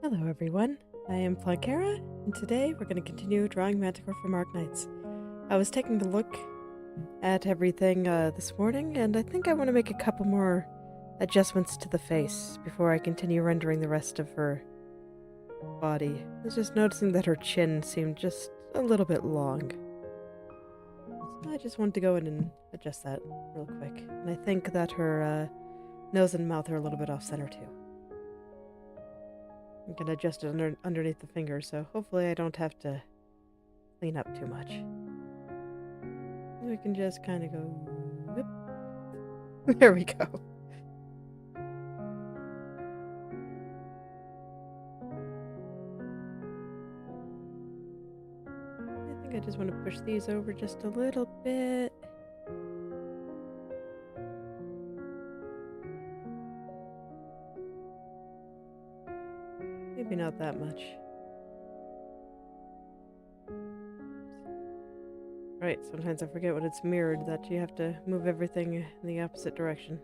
Hello everyone, I am Flankera, and today we're going to continue drawing Manticore from Arknights. I was taking a look at everything this morning, and I think I want to make a couple more adjustments to the face before I continue rendering the rest of her body. I was just noticing that her chin seemed just a little bit long. So I just wanted to go in and adjust that real quick. And I think that her nose and mouth are a little bit off-center too. I'm going to adjust it underneath the fingers, so hopefully I don't have to clean up too much. We can just kind of go... Whoop. There we go. I think I just want to push these over just a little bit. Maybe not that much. Right, sometimes I forget when it's mirrored that you have to move everything in the opposite direction.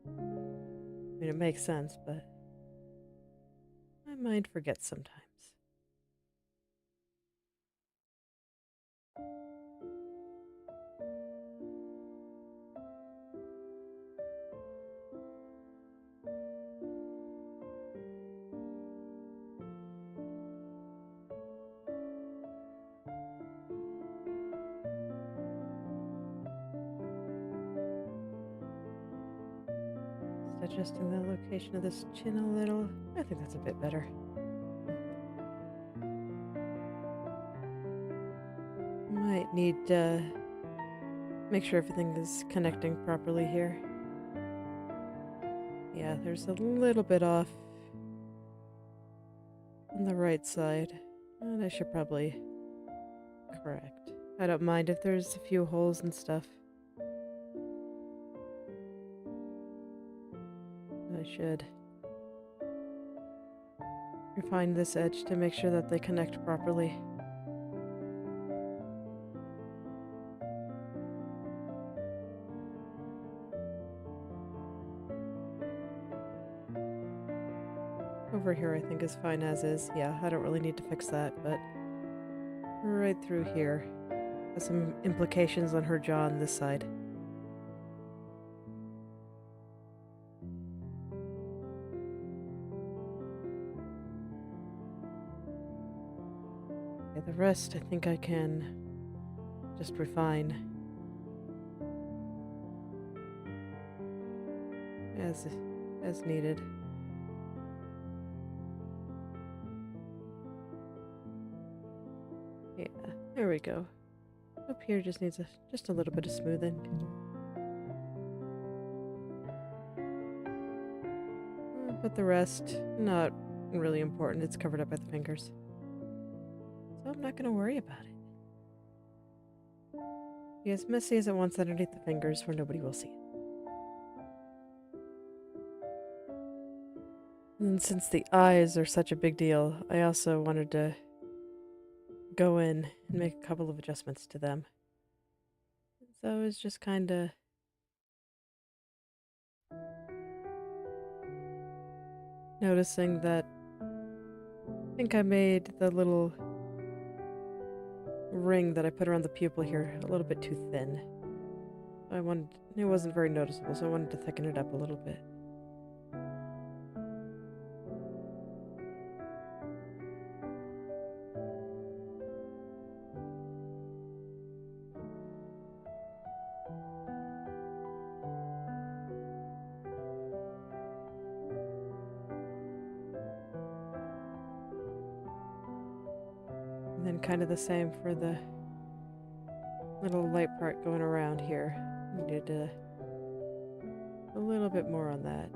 I mean, it makes sense, but my mind forgets sometimes. Adjusting the location of this chin a little. I think that's a bit better. Might need to make sure everything is connecting properly here. Yeah, there's a little bit off on the right side, and I should probably correct. I don't mind if there's a few holes and stuff. I should refine this edge to make sure that they connect properly. Over here I think is fine as is. Yeah, I don't really need to fix that, but right through here has some implications on her jaw on this side. Okay, the rest I think I can just refine as needed. There we go. Up here just needs just a little bit of smoothing. But the rest, not really important. It's covered up by the fingers. So I'm not going to worry about it. Be as messy as it wants underneath the fingers where nobody will see it. And since the eyes are such a big deal, I also wanted to go in and make a couple of adjustments to them. So I was just kind of noticing that I think I made the little ring that I put around the pupil here a little bit too thin. It wasn't very noticeable, so I wanted to thicken it up a little bit. And then kind of the same for the little light part going around here. Needed a little bit more on that.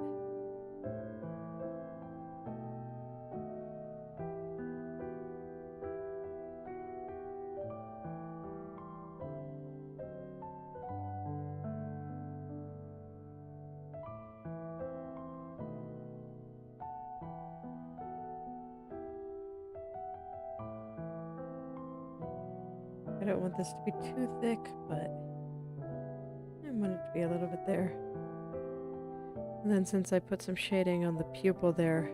I don't want this to be too thick, but I want it to be a little bit there. And then since I put some shading on the pupil there,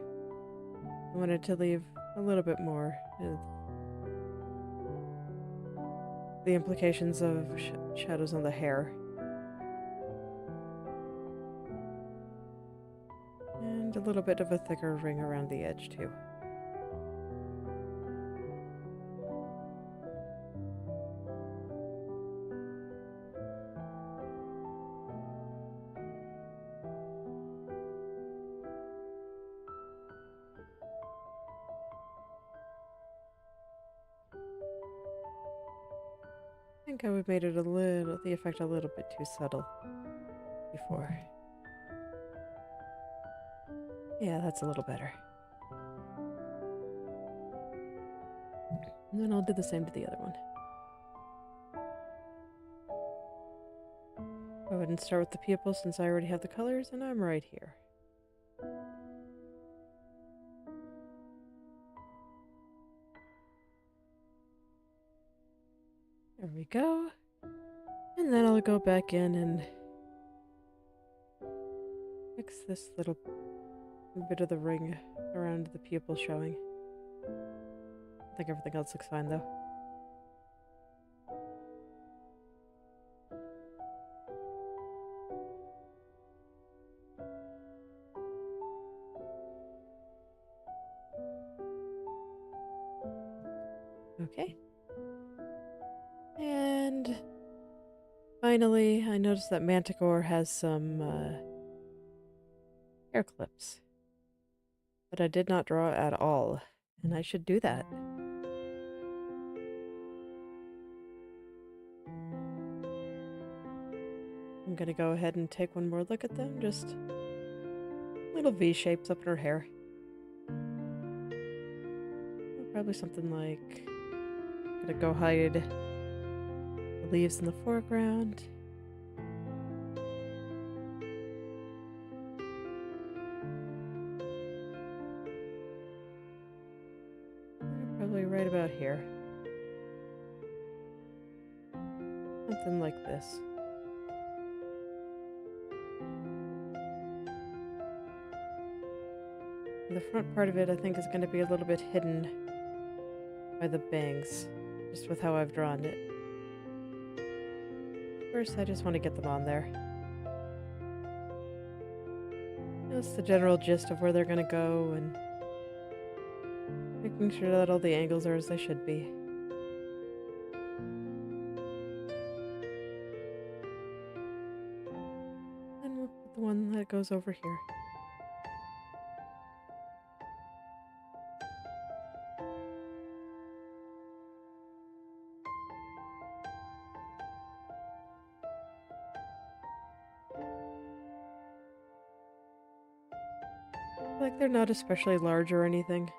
I wanted to leave a little bit more of the implications of shadows on the hair. And a little bit of a thicker ring around the edge too. I think I would made it the effect a little bit too subtle before. Yeah, that's a little better. And then I'll do the same to the other one. Go ahead and start with the pupil since I already have the colors and I'm right here. There we go. And then I'll go back in and fix this little bit of the ring around the pupil showing. I think everything else looks fine though. Okay. And finally, I noticed that Manticore has some hair clips that I did not draw at all, and I should do that. I'm gonna go ahead and take one more look at them, just little V shapes up in her hair. Probably something like, gonna go hide the leaves in the foreground. Probably right about here. Something like this. The front part of it, I think, is going to be a little bit hidden by the bangs, just with how I've drawn it. First, I just want to get them on there. That's the general gist of where they're going to go, and making sure that all the angles are as they should be. Then we'll put the one that goes over here. Like they're not especially large or anything.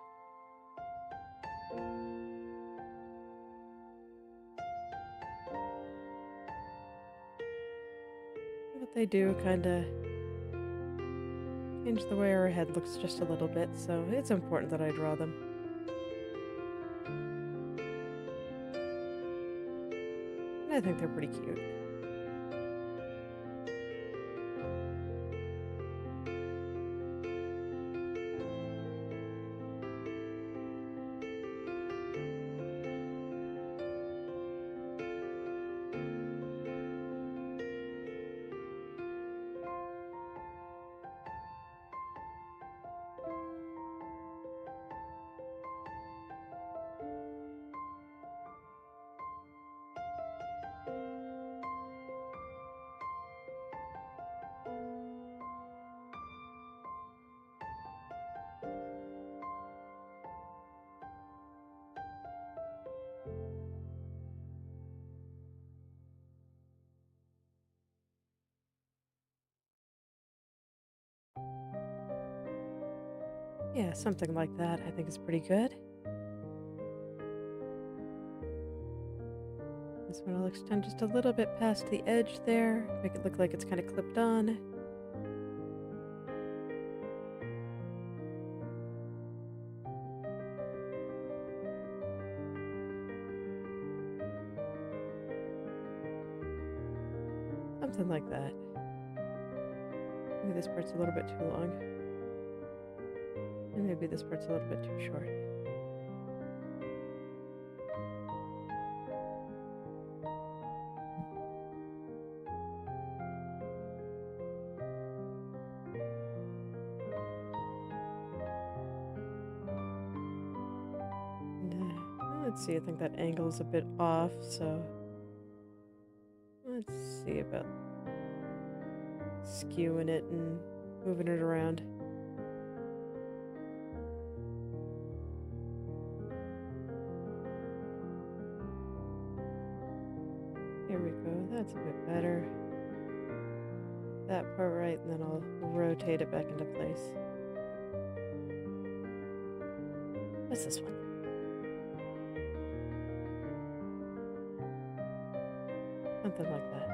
But they do kind of change the way our head looks just a little bit, so it's important that I draw them. And I think they're pretty cute. Yeah, something like that I think is pretty good. This one I'll extend just a little bit past the edge there, make it look like it's kind of clipped on. Something like that. Maybe this part's a little bit too long. And maybe this part's a little bit too short. Let's see, I think that angle's a bit off, so let's see about skewing it and moving it around. Here we go, that's a bit better. That part right, and then I'll rotate it back into place. What's this one? Something like that.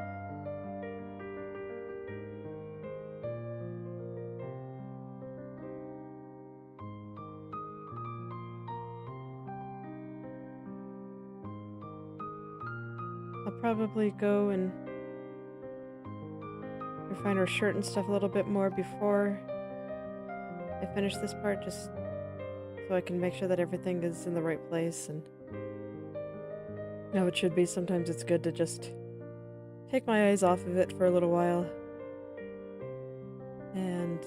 I'll probably go and refine our shirt and stuff a little bit more before I finish this part, just so I can make sure that everything is in the right place. And you know, it should be. Sometimes it's good to just take my eyes off of it for a little while and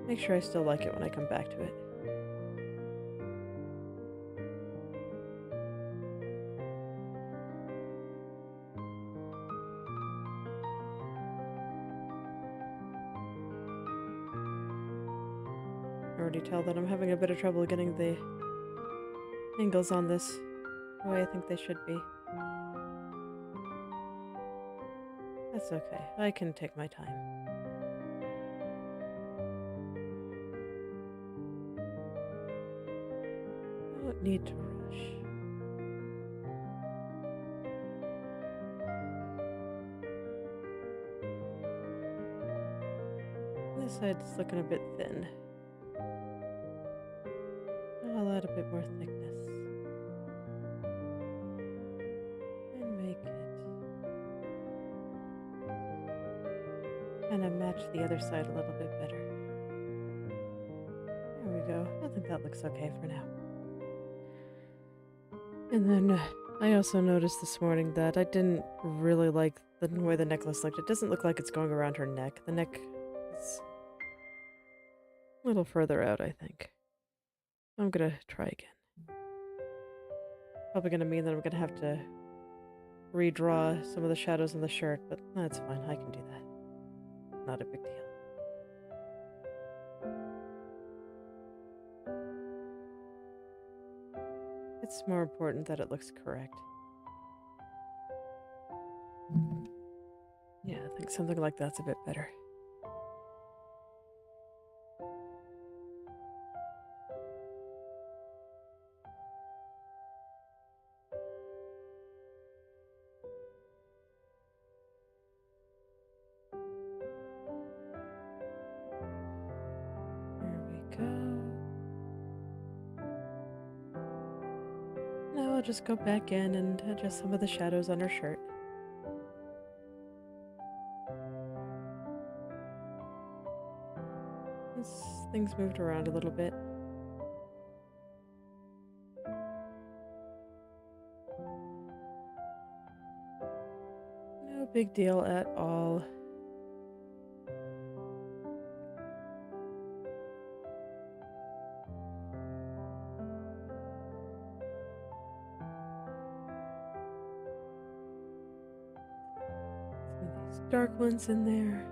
make sure I still like it when I come back to it. I already tell that I'm having a bit of trouble getting the angles on this the way I think they should be. That's okay. I can take my time. I don't need to rush. This side's looking a bit thin. I'll add a bit more thickness. And make it kind of match the other side a little bit better. There we go. I think that looks okay for now. And then I also noticed this morning that I didn't really like the way the necklace looked. It doesn't look like it's going around her neck. The neck is a little further out, I think. I'm gonna try again. Probably gonna mean that I'm gonna have to redraw some of the shadows in the shirt, but that's fine. I can do that. Not a big deal. It's more important that it looks correct. Yeah, I think something like that's a bit better. just go back in and adjust some of the shadows on her shirt. Things moved around a little bit. No big deal at all. Some of these dark ones in there.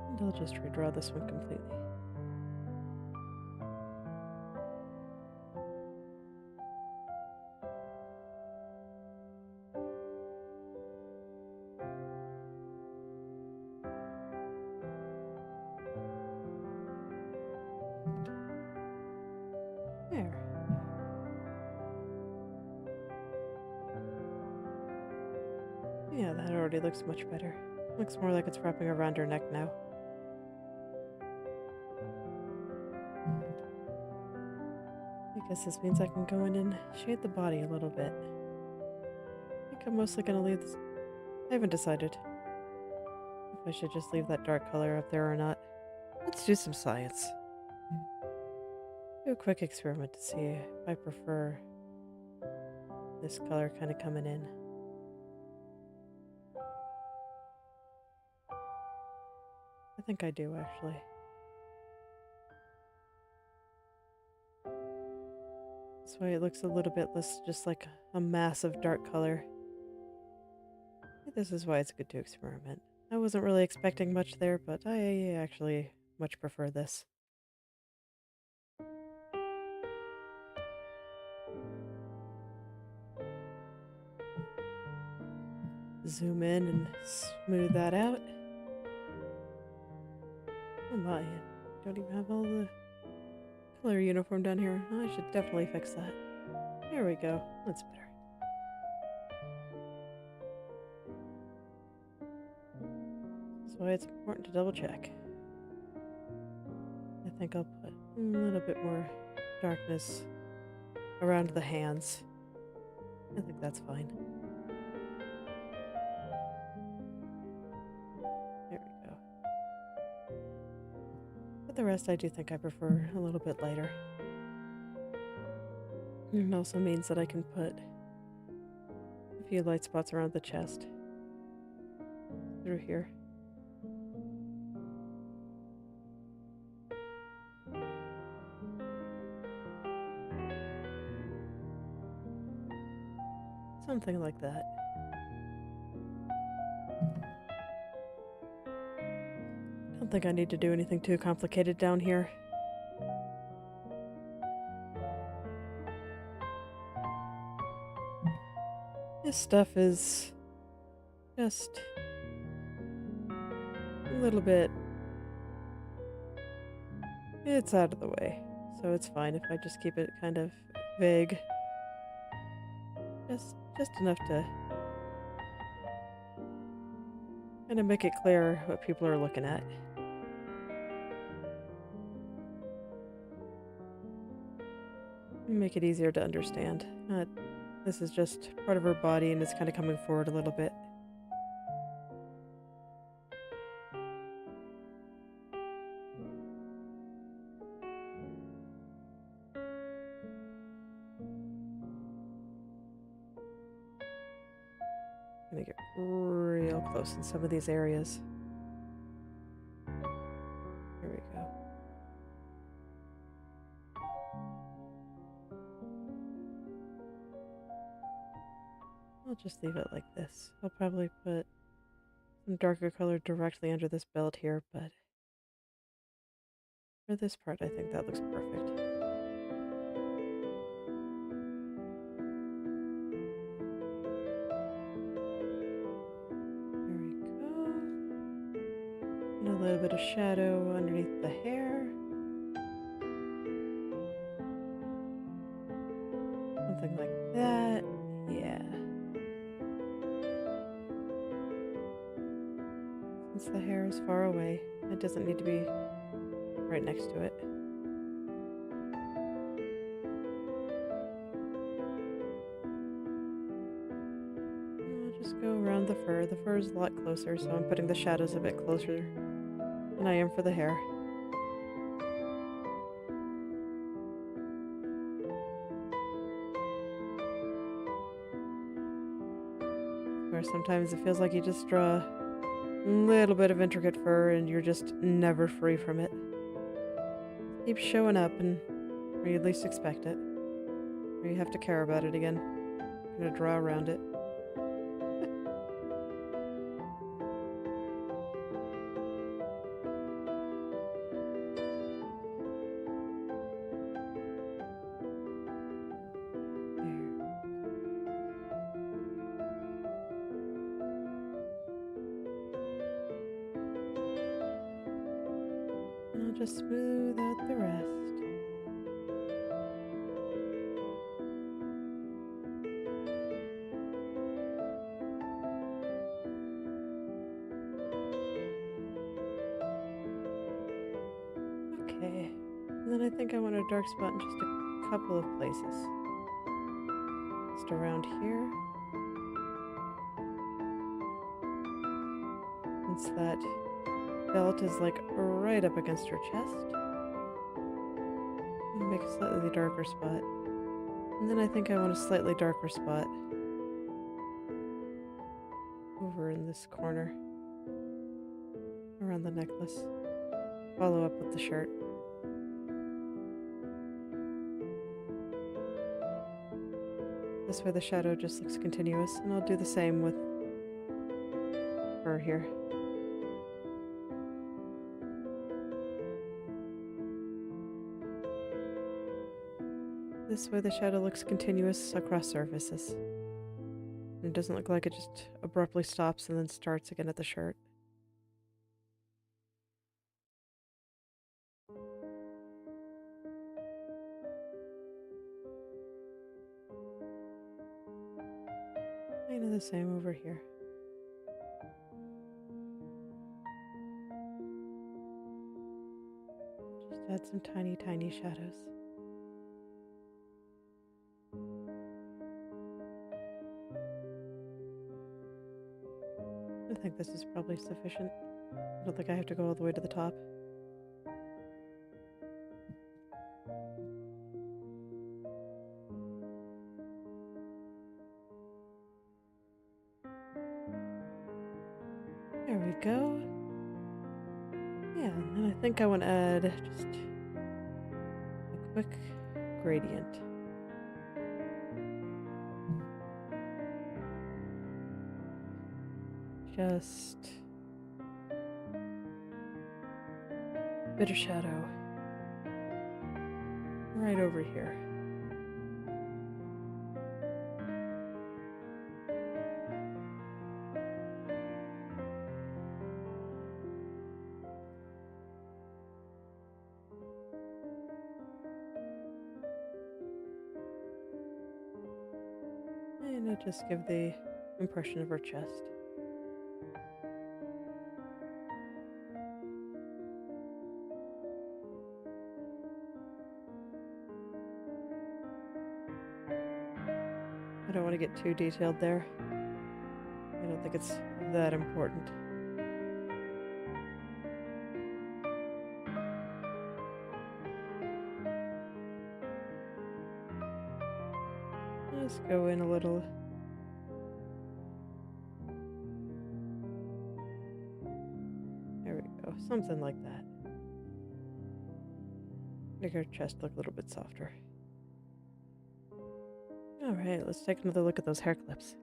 And I'll just redraw this one completely. There. Yeah, that already looks much better. Looks more like it's wrapping around her neck now. I guess this means I can go in and shade the body a little bit. I think I'm mostly gonna leave this. I haven't decided if I should just leave that dark color up there or not. Let's do some science. Do a quick experiment to see if I prefer this color kind of coming in. I think I do, actually. This way it looks a little bit less just like a massive dark color. This is why it's good to experiment. I wasn't really expecting much there, but I actually much prefer this. Zoom in and smooth that out. Oh my, I don't even have all the color uniform down here. I should definitely fix that. There we go. That's better. That's why it's important to double check. I think I'll put a little bit more darkness around the hands. I think that's fine. There we go. But the rest I do think I prefer a little bit lighter. It also means that I can put a few light spots around the chest. Through here. Something like that. I don't think I need to do anything too complicated down here. This stuff is just a little bit... It's out of the way, so it's fine if I just keep it kind of vague. Just enough to kind of make it clear what people are looking at. Make it easier to understand. This is just part of her body and it's kind of coming forward a little bit. I'm gonna get real close in some of these areas. There we go. I'll just leave it like this. I'll probably put some darker color directly under this belt here, but for this part, I think that looks perfect. A little bit of shadow underneath the hair. Something like that. Yeah. Since the hair is far away, it doesn't need to be right next to it. just go around the fur. The fur is a lot closer, so I'm putting the shadows a bit closer than I am for the hair. Where sometimes it feels like you just draw a little bit of intricate fur and you're just never free from it. It keeps showing up and where you least expect it. Or you have to care about it again. You're gonna draw around it. And I'll just smooth out the rest. Okay, and then I think I want a dark spot in just a couple of places. Just around here. Since that belt is like right up against her chest. I'm gonna make a slightly darker spot. And then I think I want a slightly darker spot over in this corner around the necklace. Follow up with the shirt. This way the shadow just looks continuous, and I'll do the same with her here. This way the shadow looks continuous across surfaces. And it doesn't look like it just abruptly stops and then starts again at the shirt. Kind of the same over here. Just add some tiny, tiny shadows. I think this is probably sufficient. I don't think I have to go all the way to the top. There we go. Yeah, and then I think I want to add just a quick gradient. Just a bit of shadow right over here. And I'll just give the impression of her chest. I don't want to get too detailed there. I don't think it's that important. Just go in a little. There we go, something like that. Make her chest look a little bit softer. Alright, let's take another look at those hair clips.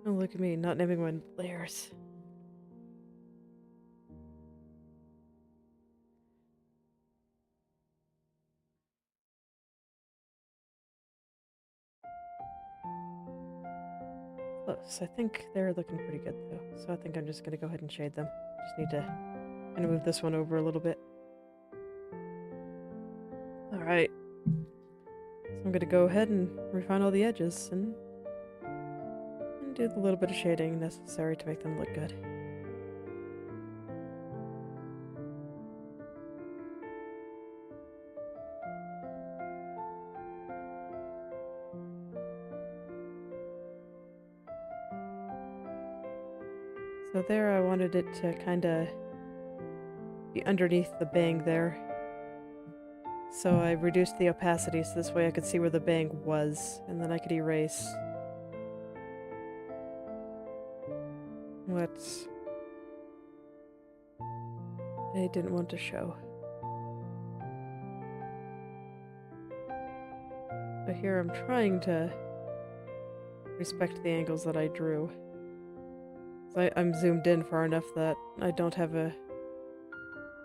Oh, look at me, not naming my layers. Close. I think they're looking pretty good though, so I think I'm just gonna go ahead and shade them. Just need to kind of move this one over a little bit. Alright. So I'm gonna go ahead and refine all the edges and do the little bit of shading necessary to make them look good. So there I wanted it to kind of be underneath the bang there. So I reduced the opacity so this way I could see where the bang was, and then I could erase what I didn't want to show. So here I'm trying to respect the angles that I drew. So I'm zoomed in far enough that I don't have a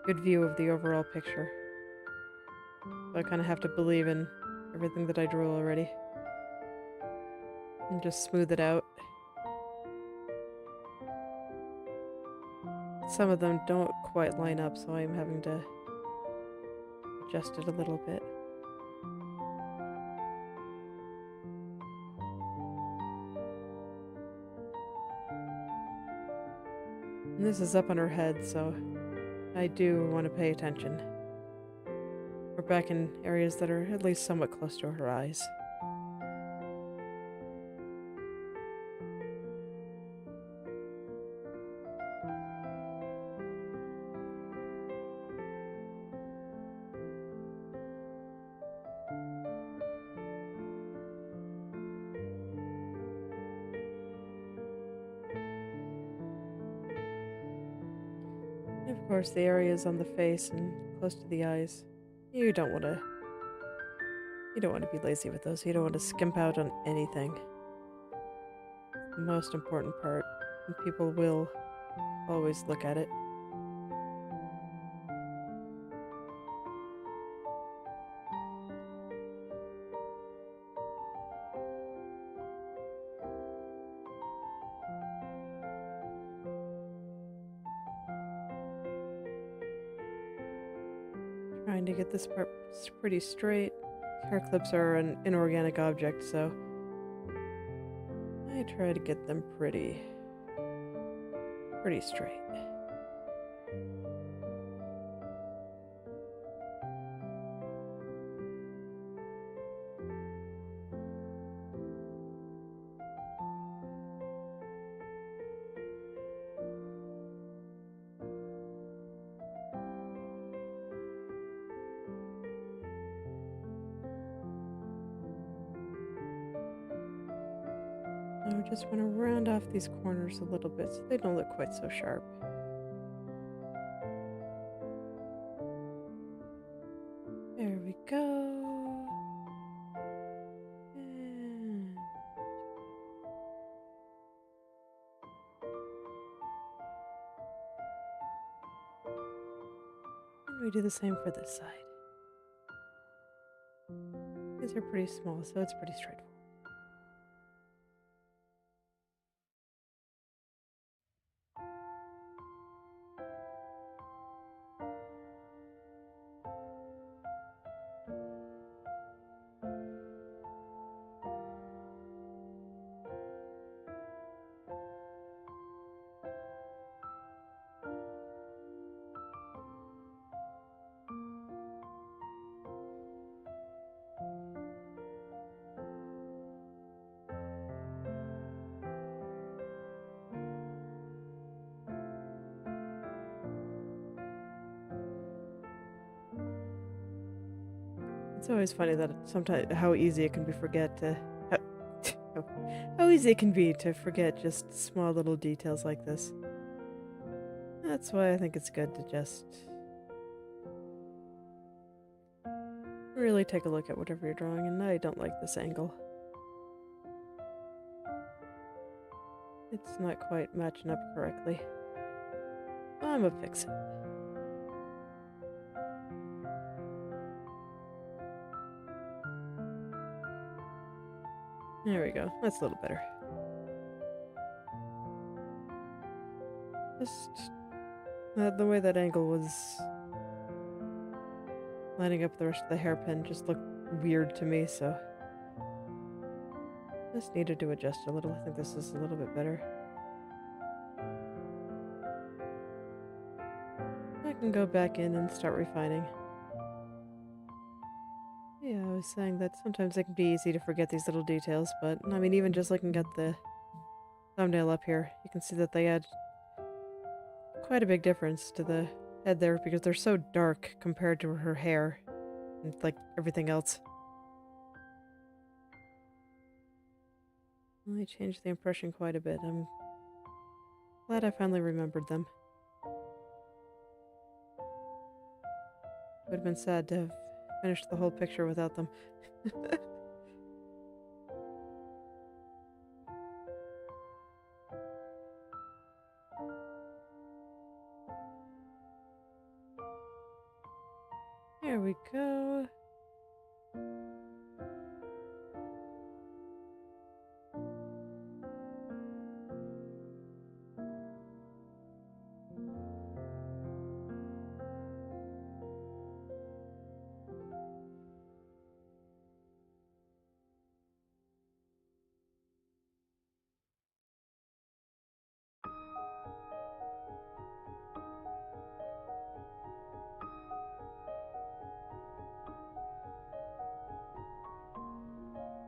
good view of the overall picture. So I kind of have to believe in everything that I drew already. And just smooth it out. Some of them don't quite line up, so I'm having to adjust it a little bit. And this is up on her head, so I do want to pay attention. We're back in areas that are at least somewhat close to her eyes. And of course, the areas on the face and close to the eyes, you don't want to be lazy with those. You don't want to skimp out on anything. It's the most important part, and people will always look at it. Trying to get this part pretty straight. Hair clips are an inorganic object, so I try to get them pretty straight. I just want to round off these corners a little bit so they don't look quite so sharp. There we go. And we do the same for this side. These are pretty small, so it's pretty straightforward. It's always funny that sometimes how easy it can be how easy it can be to forget just small little details like this. That's why I think it's good to just really take a look at whatever you're drawing, and I don't like this angle. It's not quite matching up correctly. I'm gonna fix it. There we go. That's a little better. Just the way that angle was lining up the rest of the hairpin just looked weird to me, so just needed to adjust a little. I think this is a little bit better. I can go back in and start refining. Yeah, I was saying that sometimes it can be easy to forget these little details, but I mean, even just looking at the thumbnail up here, you can see that they add quite a big difference to the head there because they're so dark compared to her hair and like everything else. Well, they changed the impression quite a bit. I'm glad I finally remembered them. Would have been sad to have finished the whole picture without them. There we go.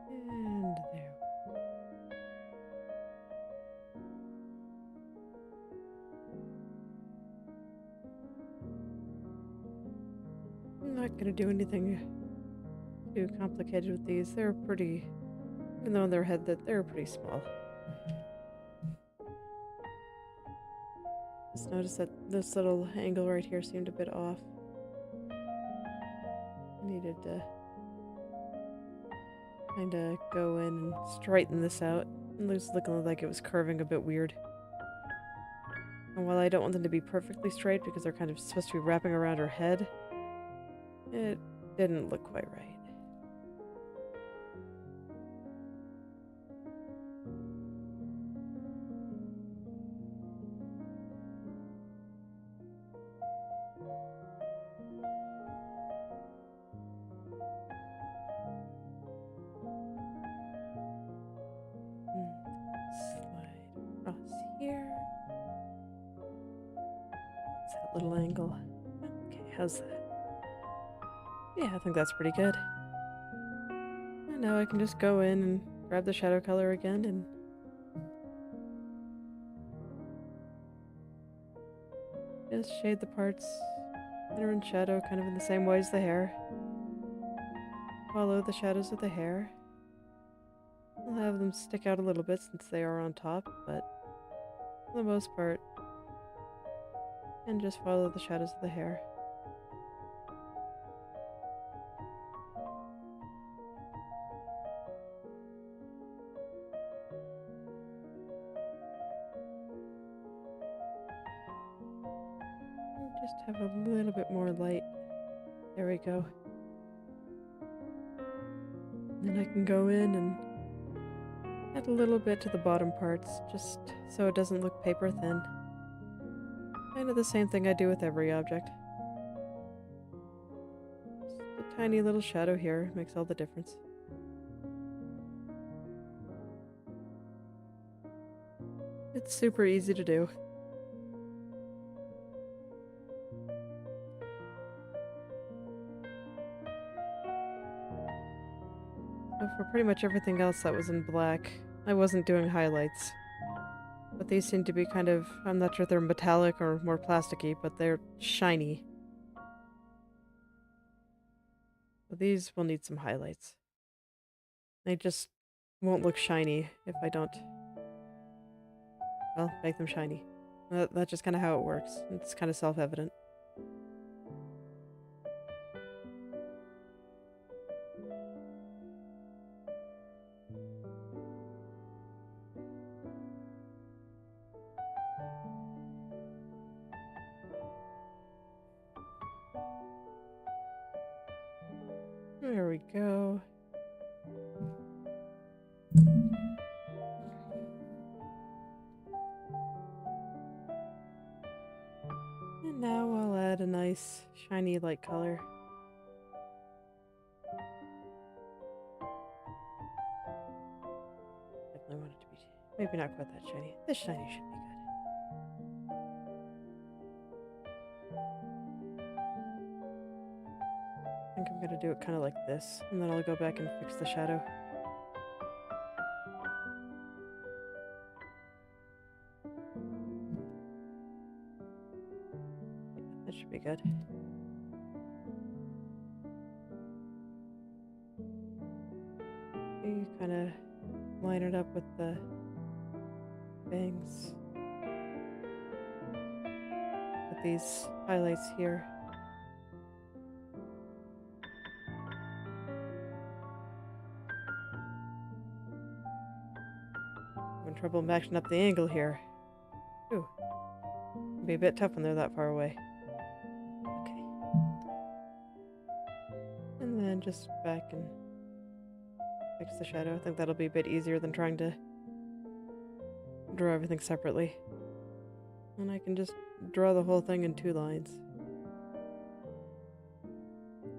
And there. I'm not gonna do anything too complicated with these. They're pretty, even though in their head that they're pretty small. Just notice that this little angle right here seemed a bit off. I needed to kind of go in and straighten this out. It was looking like it was curving a bit weird. And while I don't want them to be perfectly straight because they're kind of supposed to be wrapping around her head, it didn't look quite right. Slide across here. It's that little angle. Okay, how's that? Yeah, I think that's pretty good. And now I can just go in and grab the shadow color again and just shade the parts that are in shadow kind of in the same way as the hair. Follow the shadows of the hair. I'll have them stick out a little bit since they are on top, but for the most part, and just follow the shadows of the hair. And just have a little bit more light. There we go. Then I can go in and add a little bit to the bottom parts, just so it doesn't look paper thin. Kind of the same thing I do with every object. Just a tiny little shadow here makes all the difference. It's super easy to do. So for pretty much everything else that was in black, I wasn't doing highlights. But these seem to be kind of, I'm not sure if they're metallic or more plasticky, but they're shiny. So these will need some highlights. They just won't look shiny if I don't, well, make them shiny. That's just kind of how it works. It's kind of self-evident. There we go. And now I'll add a nice shiny light color. Definitely want it to be, maybe not quite that shiny. This shiny should be good. I think I'm gonna do it kind of like this, and then I'll go back and fix the shadow. good. You kind of line it up with the bangs. With these highlights here. Having trouble matching up the angle here. Ooh. It'd be a bit tough when they're that far away. Okay. And then just back and fix the shadow. I think that'll be a bit easier than trying to draw everything separately. And I can just draw the whole thing in 2 lines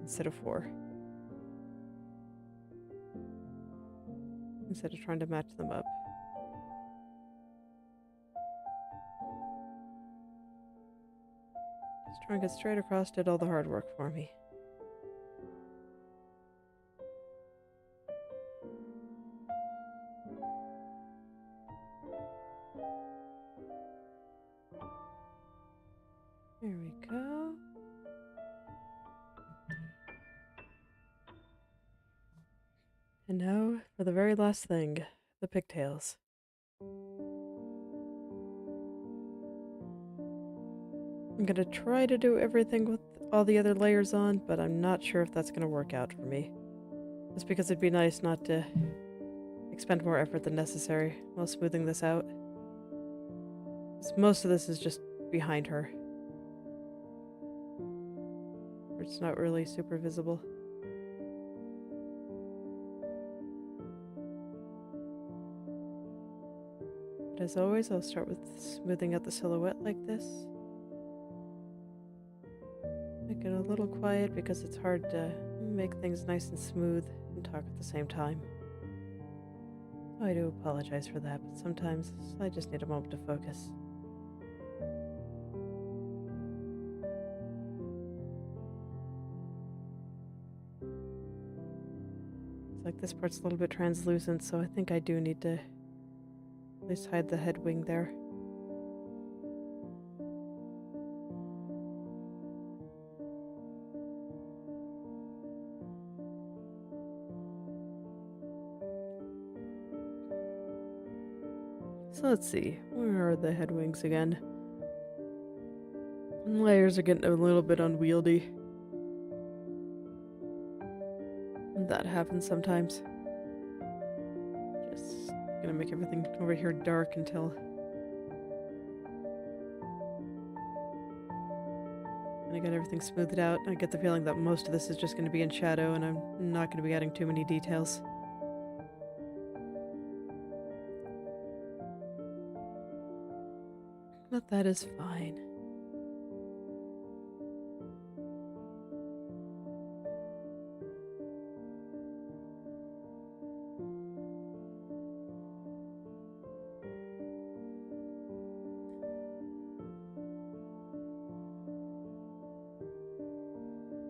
instead of 4. Instead of trying to match them up. Just drawing it straight across did all the hard work for me. There we go. And now for the very last thing, the pigtails. I'm gonna try to do everything with all the other layers on, but I'm not sure if that's gonna work out for me. Just because it'd be nice not to expend more effort than necessary while smoothing this out. 'Cause most of this is just behind her. It's not really super visible. But as always, I'll start with smoothing out the silhouette like this. Make it a little quiet because it's hard to make things nice and smooth and talk at the same time. I do apologize for that, but sometimes I just need a moment to focus. It's like this part's a little bit translucent, so I think I do need to at least hide the head wing there. So let's see, where are the head wings again? Layers are getting a little bit unwieldy. That happens sometimes. Just gonna make everything over here dark until I get everything smoothed out. I get the feeling that most of this is just gonna be in shadow and I'm not gonna be adding too many details. But that is fine.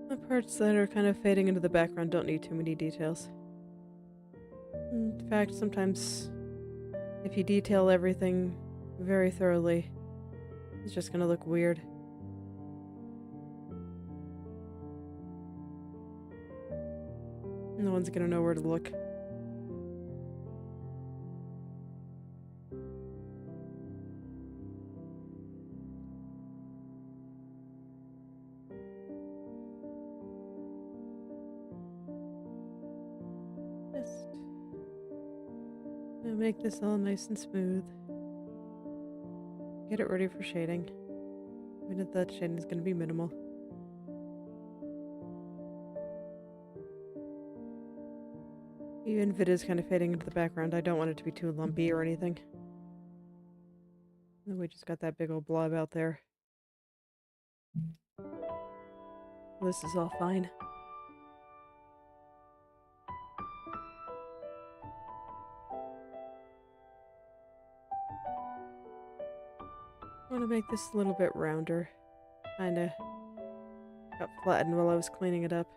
The parts that are kind of fading into the background don't need too many details. In fact, sometimes if you detail everything very thoroughly, it's just gonna look weird. No one's gonna know where to look. Just gonna make this all nice and smooth. Get it ready for shading. Even if that shading is gonna be minimal. Even if it is kind of fading into the background, I don't want it to be too lumpy or anything. And we just got that big old blob out there. This is all fine. I want to make this a little bit rounder. Kinda got flattened while I was cleaning it up.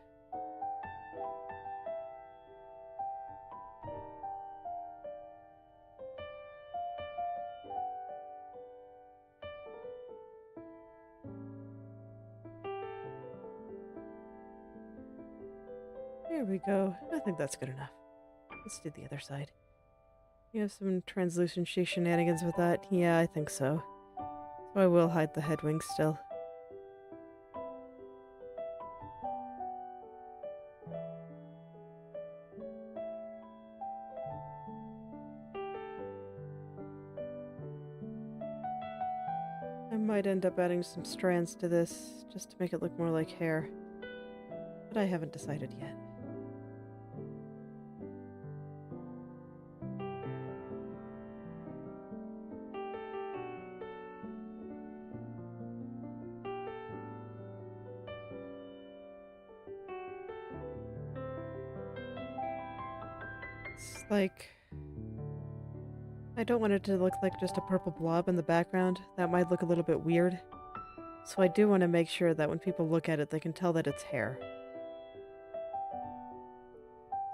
There we go. I think that's good enough. Let's do the other side. You have some translucency shenanigans with that? Yeah, I think so. So I will hide the head wings still. I might end up adding some strands to this, just to make it look more like hair. But I haven't decided yet. It's like... I don't want it to look like just a purple blob in the background. That might look a little bit weird. So I do want to make sure that when people look at it, they can tell that it's hair.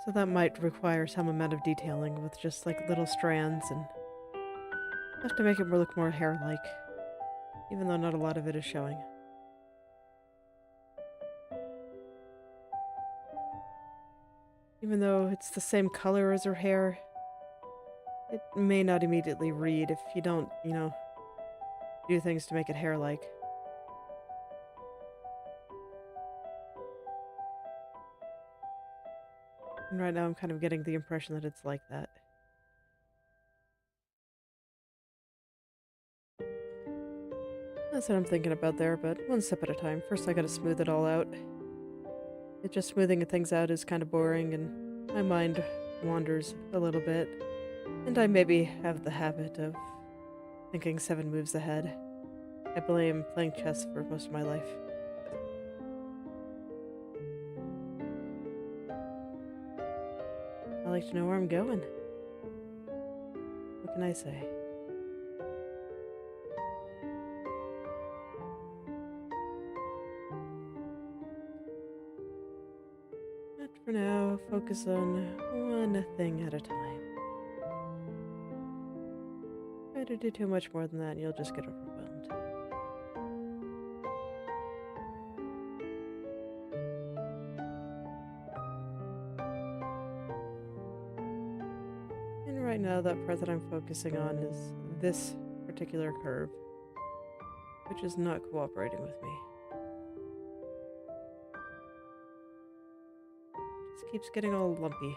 So that might require some amount of detailing with just like little strands and have to make it look more hair-like, even though not a lot of it is showing. Even though it's the same color as her hair, it may not immediately read if you don't, do things to make it hair-like. And right now I'm kind of getting the impression that it's like that. That's what I'm thinking about there, but one step at a time. First I gotta smooth it all out. Just smoothing things out is kind of boring, and my mind wanders a little bit. And I maybe have the habit of thinking 7 moves ahead. I blame playing chess for most of my life. I like to know where I'm going. What can I say? But for now, focus on one thing at a time. Try to do too much more than that and you'll just get overwhelmed. And right now, that part that I'm focusing on is this particular curve, which is not cooperating with me. Just keeps getting all lumpy.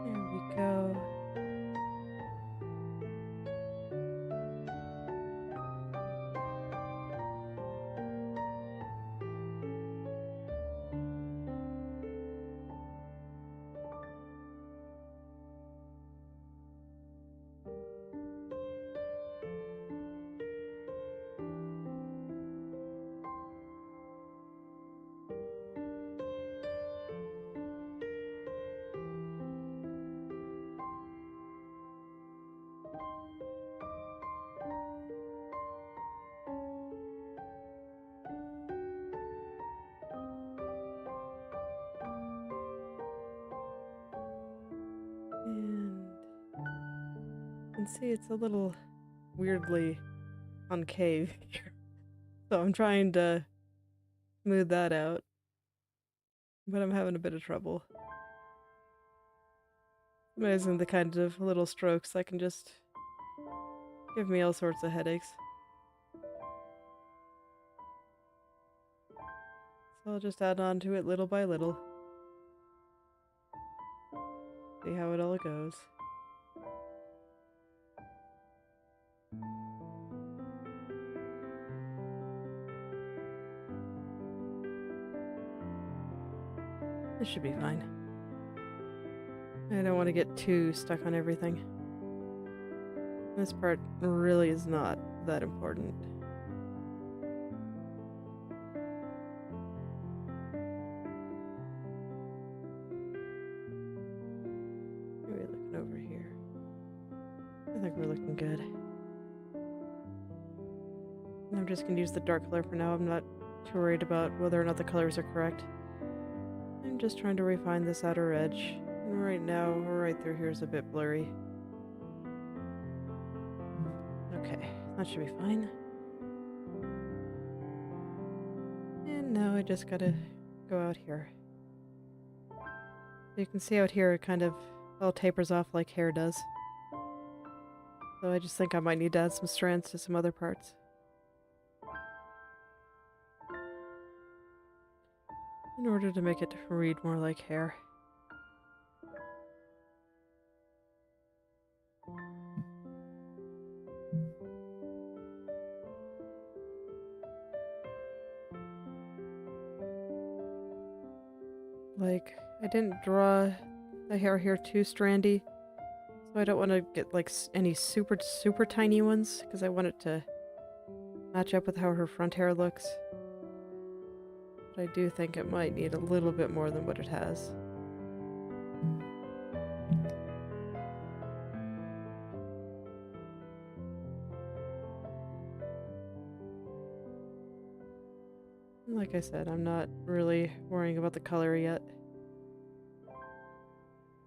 There we go. And you can see it's a little weirdly concave here. So I'm trying to smooth that out. But I'm having a bit of trouble. Amazing the kind of little strokes that can just give me all sorts of headaches. So I'll just add on to it little by little. See how it all goes. This should be fine. I don't want to get too stuck on everything. This part really is not that important. What are we looking over here? I think we're looking good. I'm just going to use the dark color for now. I'm not too worried about whether or not the colors are correct. I'm just trying to refine this outer edge. And right now, right through here is a bit blurry. Okay, that should be fine. And now I just gotta go out here. You can see out here it kind of all tapers off like hair does. So I just think I might need to add some strands to some other parts. In order to make it read more like hair. Like, I didn't draw the hair here too strandy, so I don't want to get like any super tiny ones, because I want it to match up with how her front hair looks. But I do think it might need a little bit more than what it has. Like I said, I'm not really worrying about the color yet.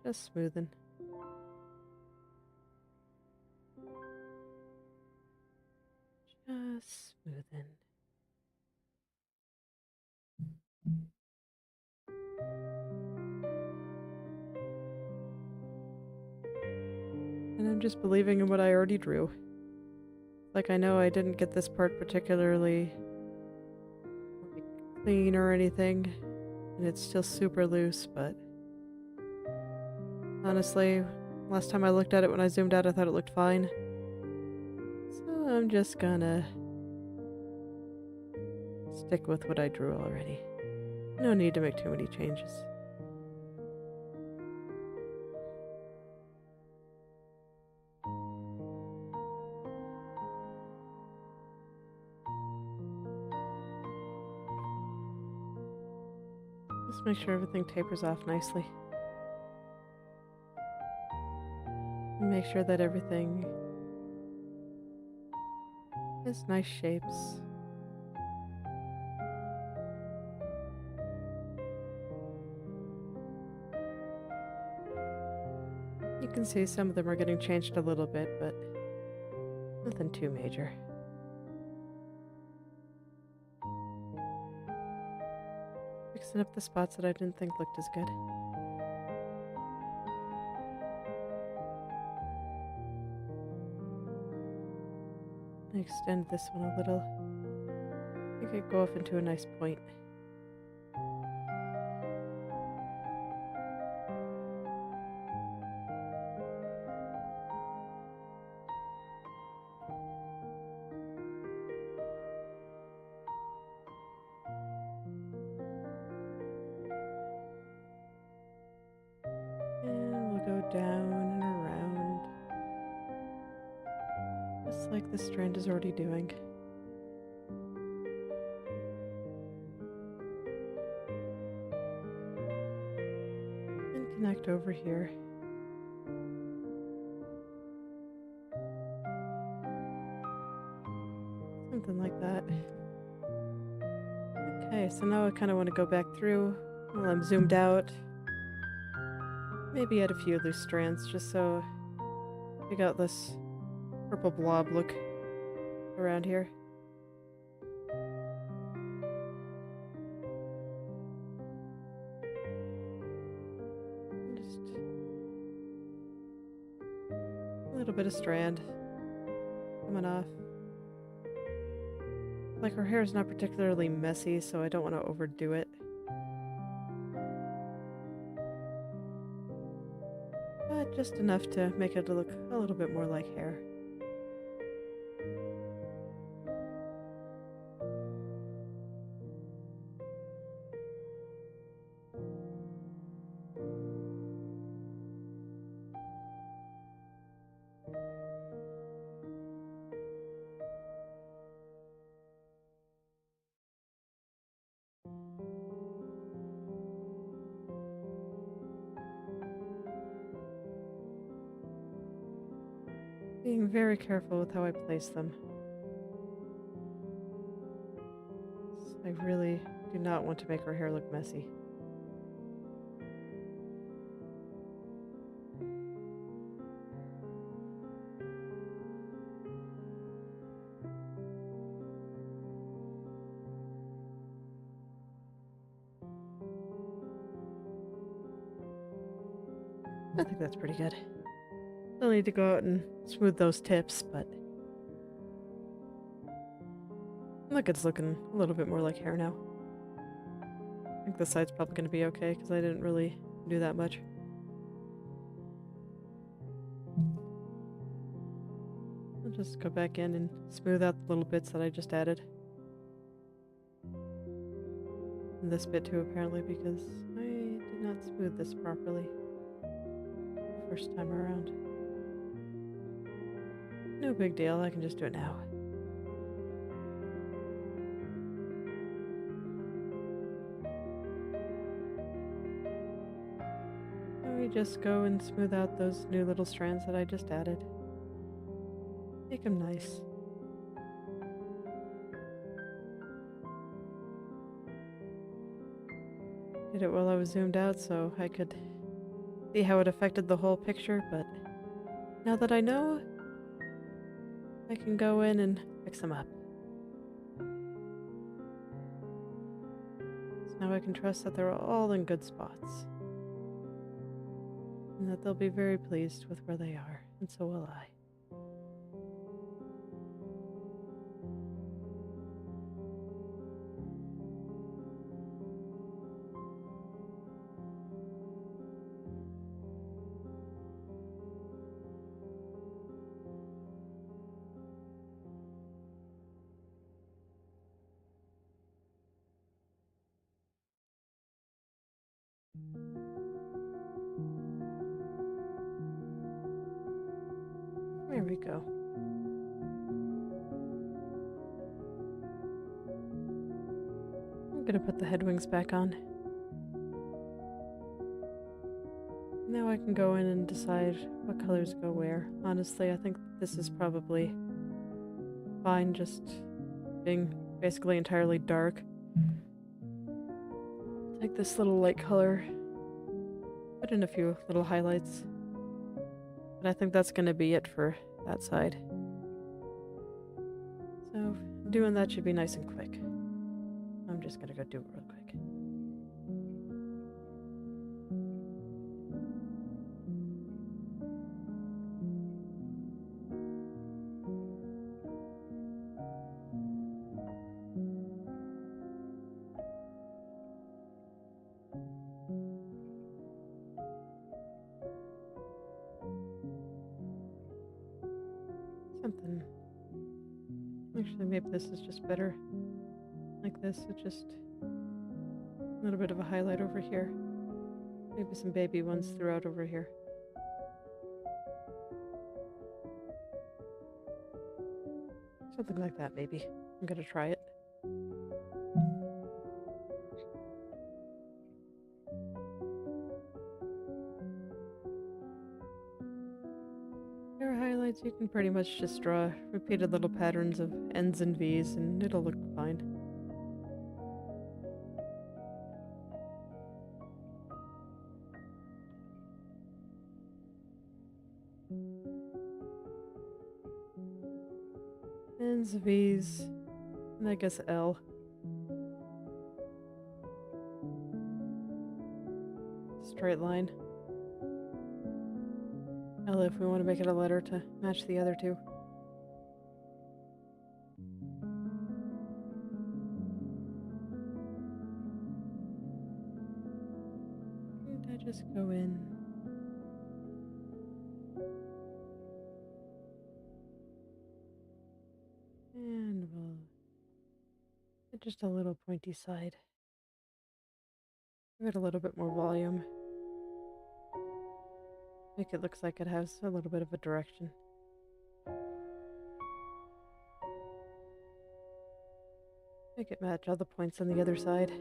Just smoothing. Just smoothing. And I'm just believing in what I already drew. Like, I know I didn't get this part particularly clean or anything, and it's still super loose, but honestly, last time I looked at it when I zoomed out, I thought it looked fine. So I'm just gonna stick with what I drew already. No need to make too many changes. Just make sure everything tapers off nicely. And make sure that everything has nice shapes. You can see some of them are getting changed a little bit, but nothing too major. Fixing up the spots that I didn't think looked as good. I extend this one a little. Make it go off into a nice point. And we'll go down and around. Just like the strand is already doing. And connect over here. Something like that. Okay, so now I kind of want to go back through while I'm zoomed out. Maybe add a few loose strands just so I got this purple blob look around here. Just a little bit of strand coming off. Like, her hair is not particularly messy, so I don't want to overdo it. But just enough to make it look a little bit more like hair. Being very careful with how I place them. I really do not want to make her hair look messy. I think that's pretty good. Still need to go out and smooth those tips, but look, it's looking a little bit more like hair now. I think the side's probably going to be okay because I didn't really do that much. I'll just go back in and smooth out the little bits that I just added. And this bit too, apparently, because I did not smooth this properly the first time around. No big deal, I can just do it now. And we just go and smooth out those new little strands that I just added. Make them nice. Did it while I was zoomed out so I could see how it affected the whole picture, but now that I know, I can go in and fix them up. So now I can trust that they're all in good spots. And that they'll be very pleased with where they are, and so will I. There we go. I'm gonna put the head wings back on. Now I can go in and decide what colors go where. Honestly, I think this is probably fine, just being basically entirely dark. Take this little light color, put in a few little highlights. But I think that's gonna be it for that side. So doing that should be nice and quick. I'm just gonna go do it real quick. Something. Actually, maybe this is just better. Like this, it's just a little bit of a highlight over here. Maybe some baby ones throughout over here. Something like that, maybe. I'm gonna try it. Hair highlights, you can pretty much just draw repeated little patterns of N's and V's, and it'll look fine. N's, V's, and I guess L. Straight line. L if we want to make it a letter to match the other two. And I just go in. And we'll get just a little pointy side. Give it a little bit more volume. Make it look like it has a little bit of a direction. Make it match all the points on the other side.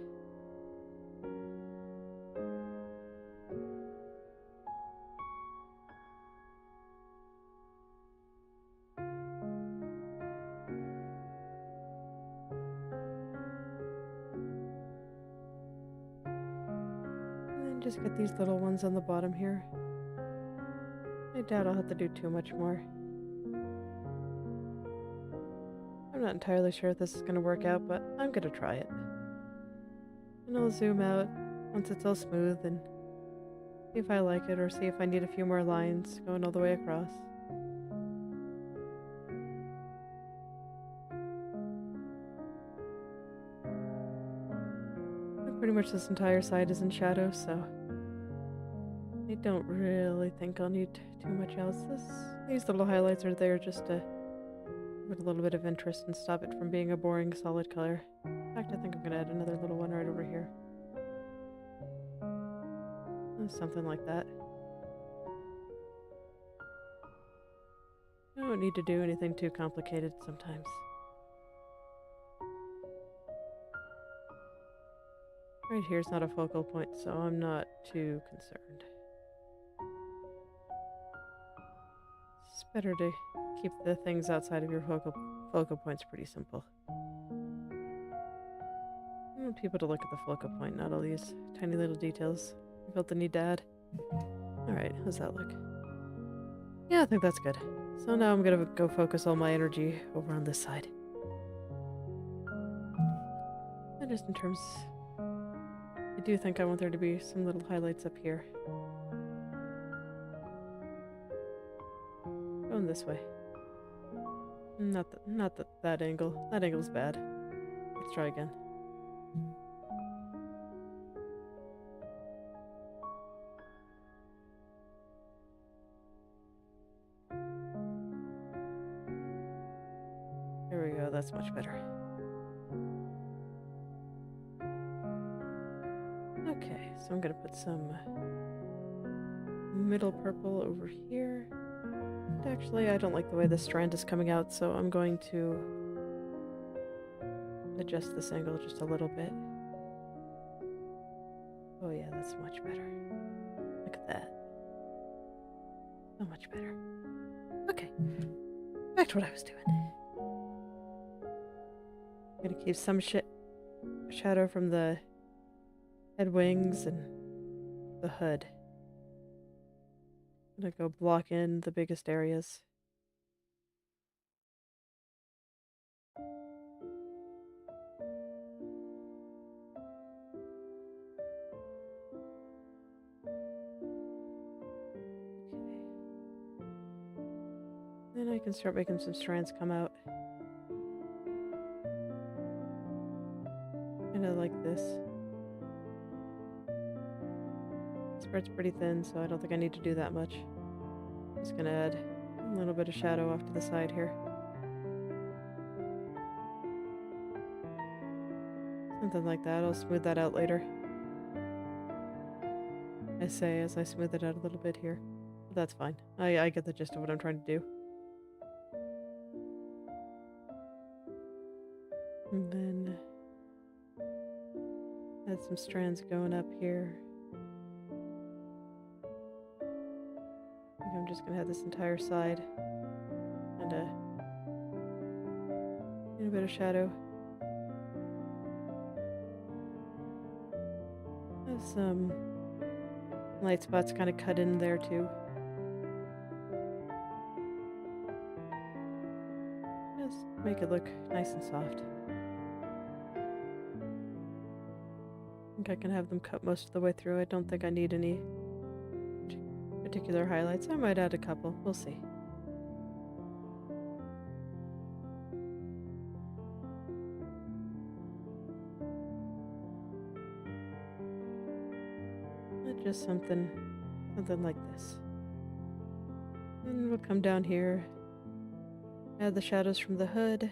just get these little ones on the bottom here. I doubt I'll have to do too much more. I'm not entirely sure if this is going to work out, but I'm going to try it. And I'll zoom out once it's all smooth and see if I like it, or see if I need a few more lines going all the way across. And pretty much this entire side is in shadow, so I don't really think I'll need too much else. These little highlights are there just to give it a little bit of interest and stop it from being a boring solid color. In fact, I think I'm going to add another little one right over here. Something like that. I don't need to do anything too complicated sometimes. Right here's not a focal point, so I'm not too concerned. It's better to keep the things outside of your focal points pretty simple. I want people to look at the focal point, not all these tiny little details I felt the need to add. Alright, how's that look? Yeah, I think that's good. So now I'm gonna go focus all my energy over on this side. And just in terms... I do think I want there to be some little highlights up here. Going this way. Not that angle. That angle's bad. Let's try again. There we go, that's much better. Okay, so I'm gonna put some middle purple over here. And actually, I don't like the way this strand is coming out, so I'm going to adjust this angle just a little bit. Oh yeah, that's much better. Look at that. So much better. Okay, back to what I was doing. I'm gonna keep some shadow from the head wings and the hood. I'm gonna go block in the biggest areas. Then I can start making some strands come out. Kind of like this. It spreads pretty thin, so I don't think I need to do that much. Just gonna add a little bit of shadow off to the side here. Something like that. I'll smooth that out later. I say as I smooth it out a little bit here. But that's fine. I get the gist of what I'm trying to do. And then add some strands going up here. I think I'm just gonna have this entire side and a bit of shadow. Have some light spots kind of cut in there too. Just make it look nice and soft. I think I can have them cut most of the way through. I don't think I need any particular highlights. I might add a couple. We'll see. Just something like this. And we'll come down here, add the shadows from the hood.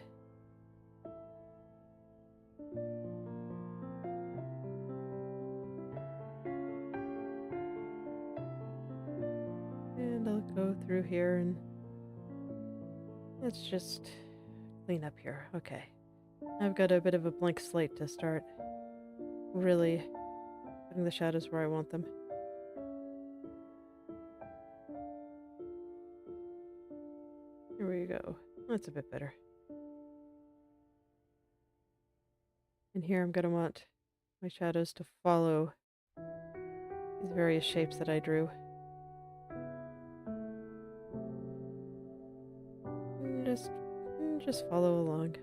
And I'll go through here and let's just clean up here. Okay. I've got a bit of a blank slate to start really putting the shadows where I want them. Here we go. That's a bit better. And here I'm going to want my shadows to follow these various shapes that I drew. And just follow along.